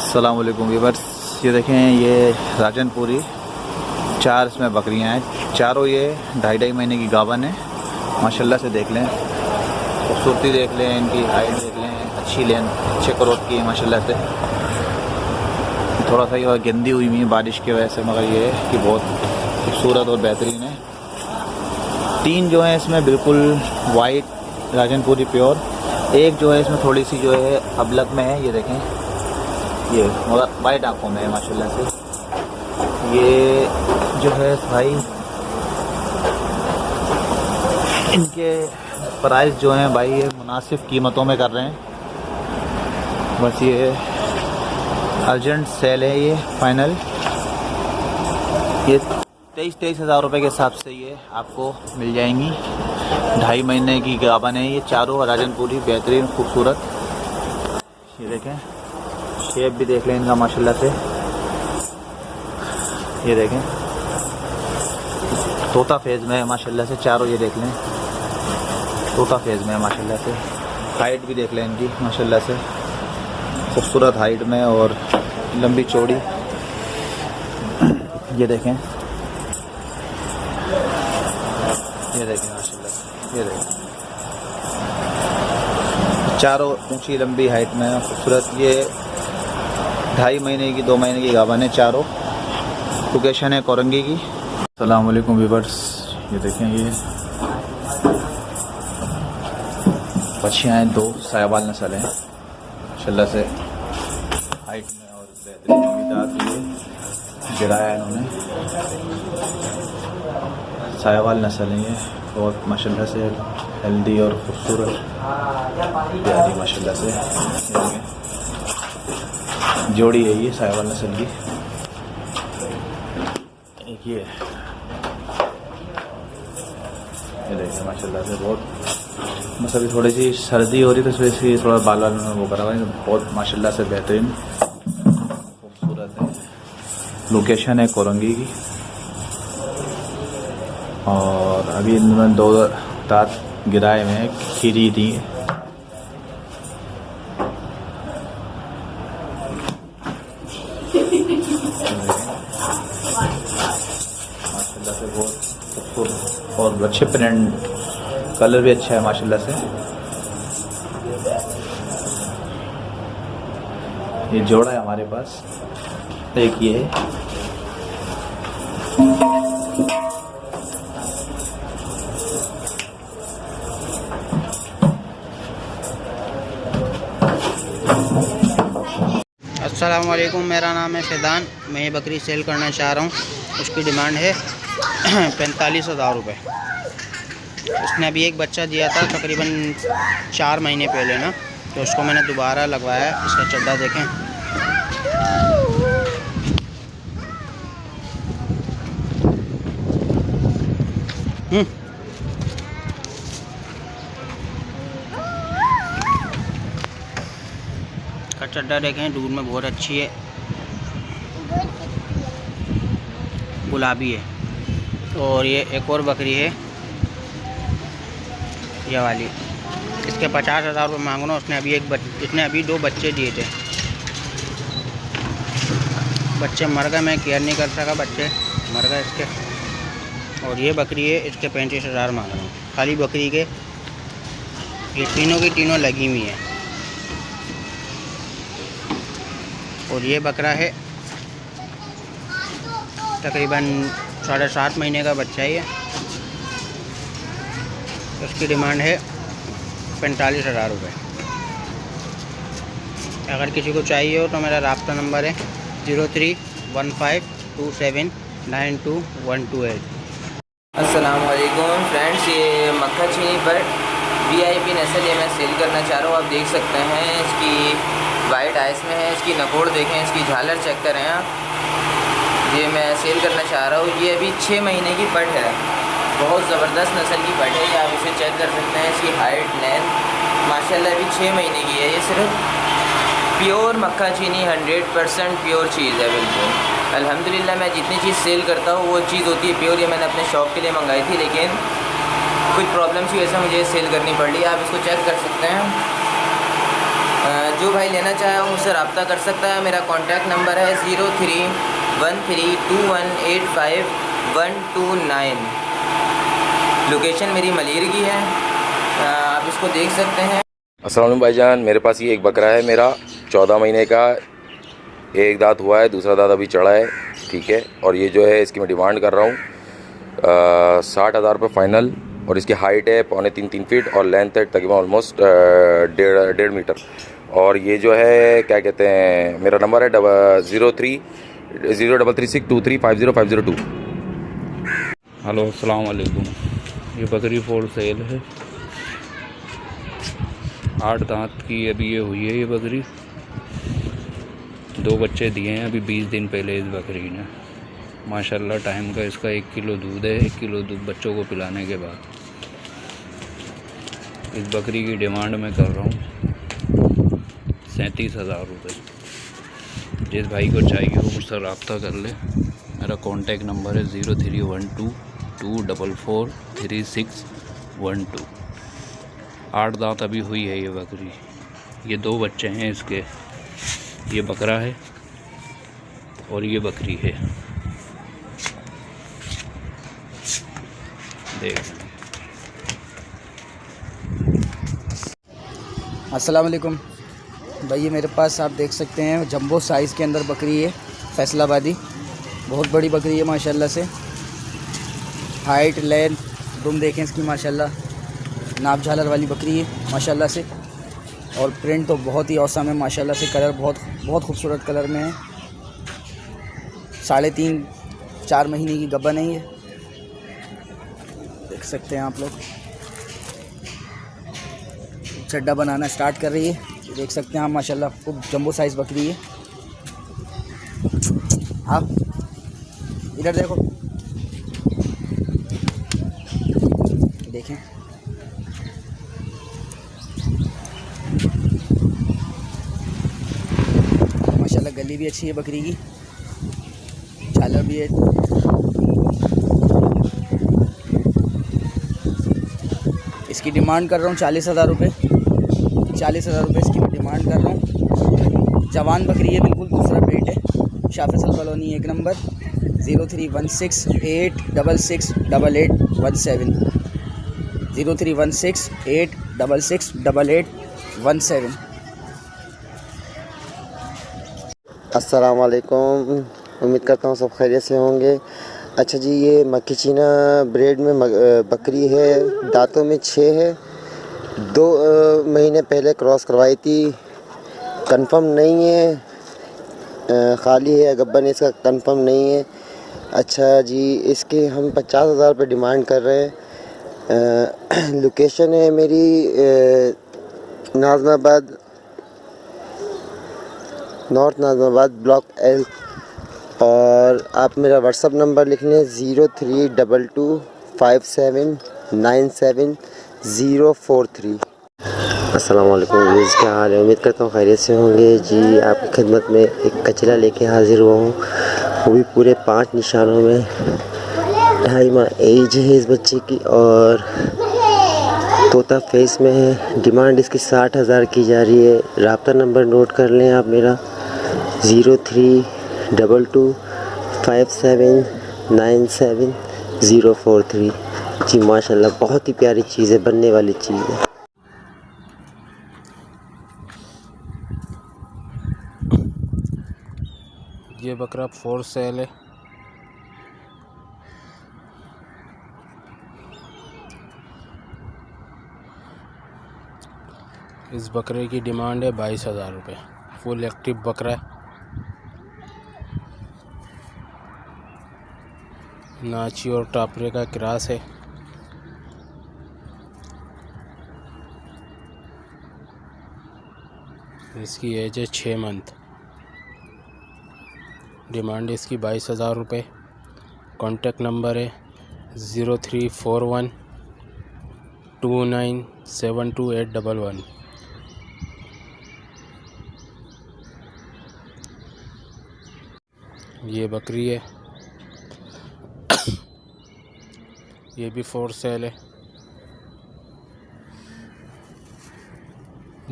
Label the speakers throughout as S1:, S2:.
S1: अस्सलाम वालेकुम व्यूअर्स, ये देखें ये राजनपुरी 4 इसमें बकरियां हैं। चारों ये 2.5 महीने की गाभन है। माशाल्लाह से देख लें, खूबसूरती देख लें, इनकी हाइट देख लें, अच्छी लेन अच्छे ग्रोथ की है माशाल्लाह से। थोड़ा सा ये गंदी हुई है बारिश की वजह से, मगर ये है कि बहुत खूबसूरत और बेहतरीन है। 3 जो हैं इसमें बिल्कुल वाइट राजनपुरी प्योर, एक जो है इसमें थोड़ी सी जो है अबलग में है, ये देखें ये मगर वाइट आँखों में है माशाल्लाह से। ये जो है भाई इनके प्राइस जो हैं भाई ये मुनासिब कीमतों में कर रहे हैं। बस ये अर्जेंट सेल है, ये फाइनल ये 23 हज़ार रुपये के हिसाब से ये आपको मिल जाएंगी। 2.5 महीने की गाभन है ये चारों राजनपुरी, बेहतरीन खूबसूरत। ये देखें शेप भी देख लें इनका माशाल्लाह से। ये देखें तोता फेज़ में है माशाल्लाह से चारों, ये देख लें तोता फेज़ में है माशाल्लाह से। हाइट भी देख लें इनकी माशाल्लाह से, खूबसूरत हाइट में और लंबी चौड़ी। ये देखें माशाल्लाह से, ये देखें चारों ऊंची लंबी हाइट में खूबसूरत। ये 2.5 महीने की 2 महीने की गाभन है चारों। लोकेशन है कोरंगी की। अस्सलाम वालेकुम व्यूअर्स, ये देखें ये बच्चियाँ हैं, 2 साहिवाल नस्ल हैं माशाल्लाह से हाइट में और बेहतरीन दांत ये गिराया इन्होंने। साहिवाल नस्ल है ये, बहुत माशाल्लाह से हेल्दी और खूबसूरत प्यारी माशाल्लाह से जोड़ी है ये साहिवाल नस्ल की। एक ये देखिए माशाल्लाह से बहुत, बस अभी थोड़ी सी सर्दी हो रही तो इस वजह से थोड़ा बाल बाल में वो करा हुआ है। बहुत माशाल्लाह से बेहतरीन खूबसूरत है। लोकेशन है कोरंगी की और अभी इन्होंने 2 दांत गिराए में खीरी थी। माशाल्लाह से बहुत खूबसूरत और अच्छे प्रिंट, कलर भी अच्छा है माशाल्लाह से। ये जोड़ा है हमारे पास, एक ये है।
S2: अस्सलाम वालेकुम, मेरा नाम है फैज़ान। मैं ये बकरी सेल करना चाह रहा हूँ। उसकी डिमांड है 45 हज़ार रुपये। उसने अभी एक बच्चा दिया था तकरीबन 4 महीने पहले ना, तो उसको मैंने दोबारा लगवाया। इसका चड्डा देखें, का चड्डा देखें, दूध में बहुत अच्छी है, गुलाबी है। और ये एक और बकरी है ये वाली, इसके 50 हज़ार रुपये मांगो ना। इसने अभी 2 बच्चे दिए थे, बच्चे मर गए, मैं केयर नहीं कर सका, बच्चे मर गए इसके। और ये बकरी है, इसके 35 हज़ार मांग रहा हूँ खाली बकरी के। ये तीनों की तीनों लगी हुई हैं। और ये बकरा है तकरीबन 7.5 महीने का बच्चा है ये। उसकी डिमांड है 45 हज़ार रुपये। अगर किसी को चाहिए हो तो मेरा राब्ता नंबर है 03152792 128।
S3: अस्सलाम वालेकुम फ्रेंड्स, ये मक्खा चीनी पर वीआईपी नस्ल ये मैं सेल करना चाह रहा हूँ। आप देख सकते हैं इसकी वाइट आइस में है, इसकी नकोड़ देखें, इसकी झालर चेक करें आप। ये मैं सेल करना चाह रहा हूँ। ये अभी 6 महीने की पट है, बहुत ज़बरदस्त नस्ल की पट है। ये आप इसे चेक कर सकते हैं, इसकी हाइट लेंथ माशाल्लाह अभी 6 महीने की है। ये सिर्फ प्योर मक्खा चीनी 100% प्योर चीज़ है बिल्कुल। अल्हम्दुलिल्लाह मैं जितनी चीज़ सेल करता हूँ वो चीज़ होती है प्योर। ये मैंने अपने शौक़ के लिए मंगाई थी, लेकिन कुछ प्रॉब्लम्स की वजह से मुझे सेल करनी पड़ रही है। आप इसको चेक कर सकते हैं। जो भाई लेना चाहे वो मुझसे रब्ता कर सकता है। मेरा कॉन्टैक्ट नंबर है 03132185 लोकेशन मेरी मलीर की है, आप इसको देख सकते हैं।
S4: अस्सलाम वालेकुम भाईजान, मेरे पास ये एक बकरा है मेरा 14 महीने का। एक दांत हुआ है, दूसरा दांत अभी चढ़ा है, ठीक है। और ये जो है इसकी मैं डिमांड कर रहा हूँ 60,000 रुपये फ़ाइनल। और इसकी हाइट है 3.25 फीट और लेंथ है तकरीबन ऑलमोस्ट 1.5 मीटर। और ये जो है क्या कहते हैं, मेरा नंबर है 033623505002।
S5: हेलो अस्सलाम वालेकुम। ये बकरी फॉर सेल है, 8 दांत की अभी ये हुई है। ये बकरी 2 बच्चे दिए हैं अभी 20 दिन पहले इस बकरी ने। माशाल्लाह टाइम का इसका 1 किलो दूध है। 1 किलो दूध बच्चों को पिलाने के बाद। इस बकरी की डिमांड मैं कर रहा हूँ 37,000 रुपये। जिस भाई को चाहिए वो मुझसे रब्ता कर ले। मेरा कॉन्टैक्ट नंबर है 0312243612। 8 दांत अभी हुई है ये बकरी। ये 2 बच्चे हैं इसके। ये बकरा है और ये बकरी है, देख।
S2: अस्सलाम वालेकुम भाई, ये मेरे पास आप देख सकते हैं जंबो साइज़ के अंदर बकरी है, फैसलाबादी। बहुत बड़ी बकरी है माशाल्लाह से। हाइट लेंथ दुम देखें इसकी माशाल्लाह, नाप झालर वाली बकरी है माशाल्लाह से। और प्रिंट तो बहुत ही औसम है माशाल्लाह से। कलर बहुत खूबसूरत कलर में है। 3.5-4 महीने की गब्बन है ये, देख सकते हैं आप लोग। चड्डा बनाना स्टार्ट कर रही है, ये देख सकते हैं आप माशाल्लाह। खूब जंबो साइज़ बकरी है। हाँ इधर देखो, देखें माशाल्लाह। गली भी अच्छी है बकरी की, झालर भी है। इसकी डिमांड कर रहा हूँ 40,000 रुपये। 40,000 रुपये इसकी मैं डिमांड कर रहा हूँ। जवान बकरी है बिल्कुल, दूसरा पेट है। Shah Faisal colony 1 number, 031686688817 031686688817।
S6: अस्सलाम वालेकुम, उम्मीद करता हूँ सब खैरियत से होंगे। अच्छा जी, ये मक्खी चीना ब्रीड में बकरी है, दांतों में 6 है। 2 महीने पहले क्रॉस करवाई थी, कंफर्म नहीं है, खाली है गब्बन, इसका कंफर्म नहीं है। अच्छा जी, इसके हम 50,000 रुपये डिमांड कर रहे हैं। लोकेशन है मेरी नाज़माबाद, नॉर्थ नाज़माबाद, ब्लॉक L। और आप मेरा व्हाट्सअप नंबर लिख लें 032257970043। अस्सलाम वालेकुम, क्या हाल है? उम्मीद करता हूँ खैरियत से होंगे जी। आपकी खिदमत में एक कचरा लेके हाज़िर हुआ हूँ, वो भी पूरे 5 निशानों में। 2.5 माह एज है इस बच्चे की और तोता फेस में है। डिमांड इसकी 60,000 की जा रही है। रब्ता नंबर नोट कर लें आप मेरा 032257970043। जी माशाल्लाह, बहुत ही प्यारी चीज़ है, बनने वाली चीज़ है।
S7: ये बकरा फॉर सेल है। इस बकरे की डिमांड है 22,000 रुपये। फुल एक्टिव बकरा है, नाची और टापरे का क्रॉस है। इसकी एज है 6 मंथ। डिमांड इसकी 22,000 रुपये। कॉन्टैक्ट नंबर है 034129728111। ये बकरी है, ये भी फॉर सेल है।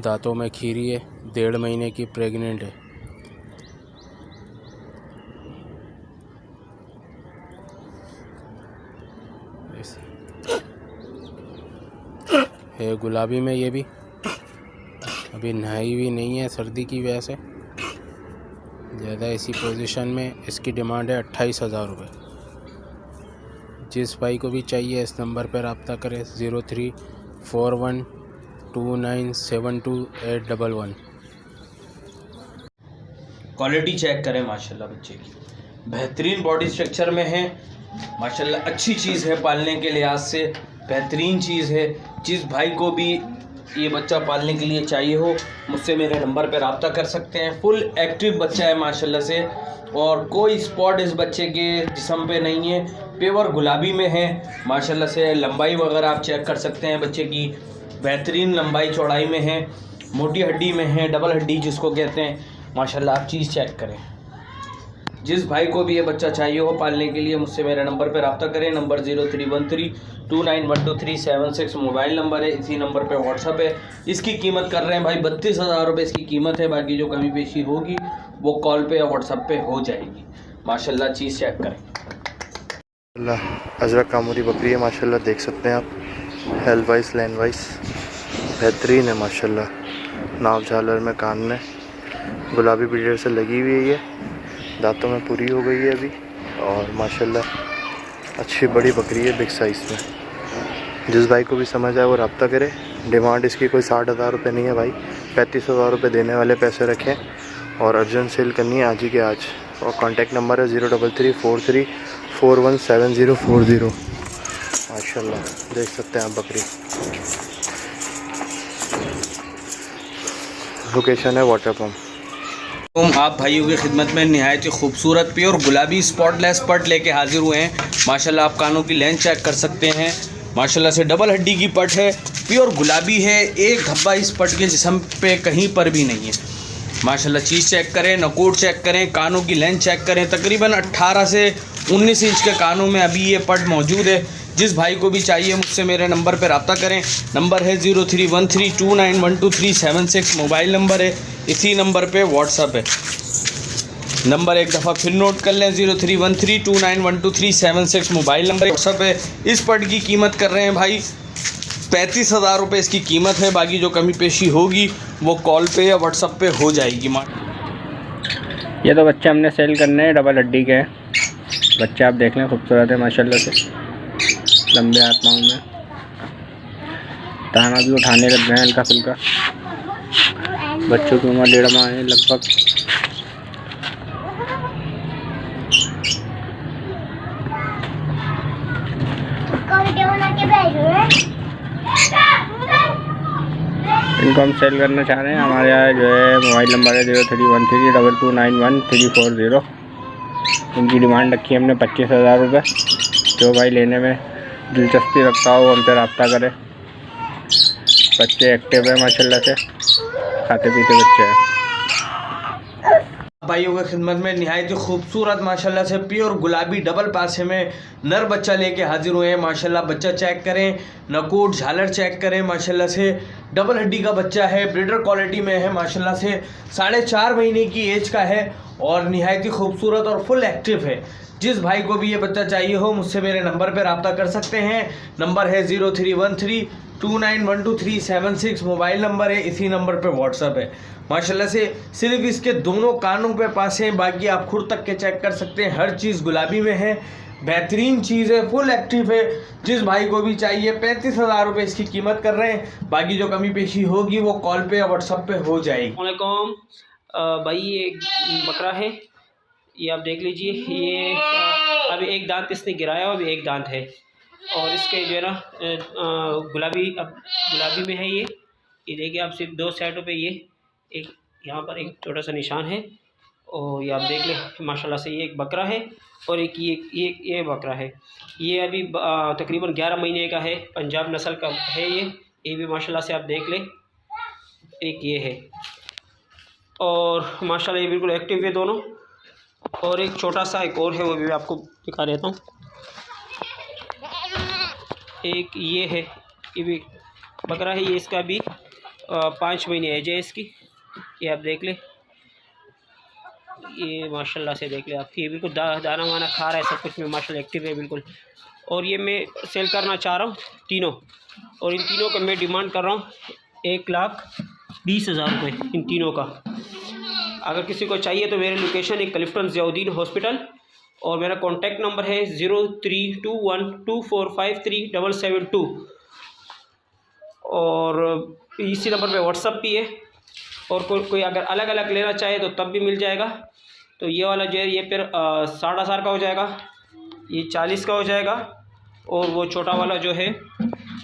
S7: दांतों में खीरी है, 1.5 महीने की प्रेग्नेंट है। है गुलाबी में, ये भी अभी नहाई हुई नहीं है सर्दी की वजह से ज़्यादा इसी पोजीशन में। इसकी डिमांड है 28,000 रुपये। जिस भाई को भी चाहिए इस नंबर पर रब्ता करें 034129728111।
S5: क्वालिटी चेक करें माशाल्लाह, बच्चे की बेहतरीन बॉडी स्ट्रक्चर में है माशाल्लाह। अच्छी चीज़ है, पालने के लिहाज से बेहतरीन चीज़ है। जिस भाई को भी ये बच्चा पालने के लिए चाहिए हो मुझसे मेरे नंबर पर रब्ता कर सकते हैं। फुल एक्टिव बच्चा है माशाल्लाह से, और कोई स्पॉट इस बच्चे के जिस्म पे नहीं है। प्योर गुलाबी में है माशाल्लाह से। लंबाई वगैरह आप चेक कर सकते हैं, बच्चे की बेहतरीन लंबाई चौड़ाई में है, मोटी हड्डी में है, डबल हड्डी जिसको कहते हैं माशाल्लाह। आप चीज़ चेक करें। जिस भाई को भी ये बच्चा चाहिए हो पालने के लिए मुझसे मेरे नंबर पर रब्ता करें। नंबर 0313291236 मोबाइल नंबर है। इसी नंबर पे व्हाट्सअप है। इसकी कीमत कर रहे हैं भाई 32,000 रुपये इसकी कीमत है। बाकी जो कमी पेशी होगी वो कॉल पे या व्हाट्सअप पे हो जाएगी माशाल्लाह। चीज़ चेक करें।
S8: अजरक कामूरी बकरी है माशाल्लाह, देख सकते हैं आप। हेल्थ वाइज लैंड वाइज बेहतरीन है माशाल्लाह। नाव झालर में, कान में गुलाबी बीडर से लगी हुई है। ये दांतों में पूरी हो गई है अभी, और माशाल्लाह अच्छी बड़ी बकरी है, बिग साइज़ में। जिस भाई को भी समझ आए वो रब्ता करे। डिमांड इसकी कोई 60,000 रुपये नहीं है भाई, 35,000 रुपये देने वाले पैसे रखें, और अर्जेंट सेल करनी है आज ही के आज। और कॉन्टैक्ट नंबर है 033434174040। माशाल्लाह देख सकते हैं आप बकरी। लोकेशन है वाटर पम्प।
S5: आप भाइयों की खिदमत में नहायत ही खूबसूरत प्योर गुलाबी स्पॉटलेस पट लेके हाजिर हुए हैं माशाल्लाह। आप कानों की लेंथ चेक कर सकते हैं माशाल्लाह से। डबल हड्डी की पट है, प्योर गुलाबी है। एक धब्बा इस पट के जिस्म पे कहीं पर भी नहीं है माशाल्लाह। चीज़ चेक करें, नकोट चेक करें, कानों की लेंथ चेक करें। तकरीबन 18 से 19 इंच के कानों में अभी ये पट मौजूद है। जिस भाई को भी चाहिए मुझसे मेरे नंबर पर रब्ता करें। नंबर है 0313291236 मोबाइल नंबर है। इसी नंबर पे व्हाट्सअप है। नंबर एक दफ़ा फिर नोट कर लें, 0313291236 मोबाइल नंबर व्हाट्सअप है। इस पट की कीमत कर रहे हैं भाई 35,000 रुपये इसकी कीमत है। बाकी जो कमी पेशी होगी वो कॉल पे या व्हाट्सअप पे हो जाएगी।
S2: ये तो बच्चे हमने सेल करने हैं, डबल हड्डी के हैं बच्चे। आप देख लें, खूबसूरत है माशाल्लाह से, लंबे हाथ पाँव में। दाना भी उठाने लग गए हैं हल्का फुल्का। बच्चों की उम्र 1.5 माह है लगभग। इनको हम सेल करना चाह रहे हैं। हमारे यहाँ जो है मोबाइल नंबर है 031322913440। इनकी डिमांड रखी है हमने 25,000 रुपये। जो भाई लेने में दिलचस्पी रखता हो वो हमसे रब्ता करे। बच्चे एक्टिव है माशाल्लाह से, खाते पीते बच्चे हैं।
S5: भाइयों की खिदमत में निहायत खूबसूरत माशाल्लाह से प्योर गुलाबी डबल पासे में नर बच्चा लेके हाजिर हुए हैं माशाल्लाह। बच्चा चेक करें, नकोट झालर चेक करें माशाल्लाह से। डबल हड्डी का बच्चा है, ब्रीडर क्वालिटी में है माशाल्लाह से। 4.5 महीने की एज का है और निहायत खूबसूरत और फुल एक्टिव है। जिस भाई को भी ये बच्चा चाहिए हो मुझसे मेरे नंबर पर रब्ता कर सकते हैं। नंबर है 0313291236 मोबाइल नंबर है। इसी नंबर पे व्हाट्सअप है माशाल्लाह से। सिर्फ इसके दोनों कानों पे पास हैं, बाकी आप खुद तक के चेक कर सकते हैं। हर चीज़ गुलाबी में है, बेहतरीन चीज़ है, फुल एक्टिव है। जिस भाई को भी चाहिए 35,000 रुपये इसकी कीमत कर रहे हैं। बाकी जो कमी पेशी होगी वो कॉल पे या व्हाट्सअप पे हो जाएगी।
S9: वालेकुम भाई, ये बकरा है, ये आप देख लीजिए। ये अभी एक दांत इसने गिराया और अभी एक दांत है, और इसके जो है ना गुलाबी में है। ये देखिए आप, सिर्फ 2 साइडों पे ये एक यहाँ पर एक छोटा सा निशान है, और ये आप देख लें माशाल्लाह से। ये एक बकरा है और एक ये बकरा है। ये अभी तकरीबन 11 महीने का है, पंजाब नस्ल का है ये भी माशाल्लाह से आप देख लें। एक ये है, और माशाल्लाह ये बिल्कुल एक्टिव है दोनों। और एक छोटा सा एक और है, वो भी आपको दिखा देता हूँ। एक ये है, ये भी बकरा है, ये इसका भी 5 महीने एज है इसकी। ये आप देख ले, ये माशाल्लाह से देख ले आप, ये बिल्कुल दाना वाना खा रहा है, सब कुछ में माशाल्लाह एक्टिव है बिल्कुल। और ये मैं सेल करना चाह रहा हूँ तीनों, और इन तीनों का मैं डिमांड कर रहा हूँ 1,20,000 रुपये इन तीनों का। अगर किसी को चाहिए तो मेरी लोकेशन है क्लिफ्टन ज़ियाउद्दीन हॉस्पिटल, और मेरा कॉन्टैक्ट नंबर है 0321245372, और इसी नंबर पे व्हाट्सअप भी है। और कोई अगर अलग अलग लेना चाहे तो तब भी मिल जाएगा। तो ये वाला जो है ये फिर 60,000 का हो जाएगा, ये 40 का हो जाएगा, और वो छोटा वाला जो है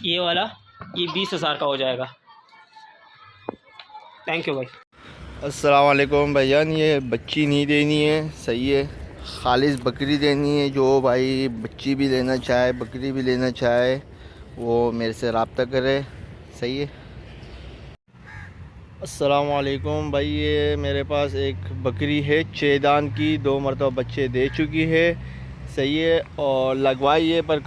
S9: ये वाला ये 20,000 का हो जाएगा। थैंक यू भाई।
S8: अस्सलाम वालेकुम भाईजान, ये बच्ची नहीं देनी है, सही है, खालिस बकरी देनी है। जो भाई बच्ची भी लेना चाहे, बकरी भी लेना चाहे, वो मेरे से रब्ता करे, सही है। अस्सलाम वालेकुम भाई, ये मेरे पास एक बकरी है 6 दान की, 2 मरतबा बच्चे दे चुकी है, सही है, और लगवाई है, पर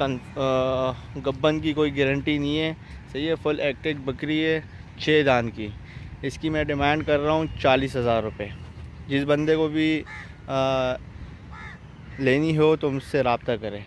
S8: गब्बन की कोई गारंटी नहीं है, सही है। फुल एक्टिव बकरी है 6 दान की। इसकी मैं डिमांड कर रहा हूँ 40,000 रुपये। जिस बंदे को भी लेनी हो तो मुझसे रब्ता करें।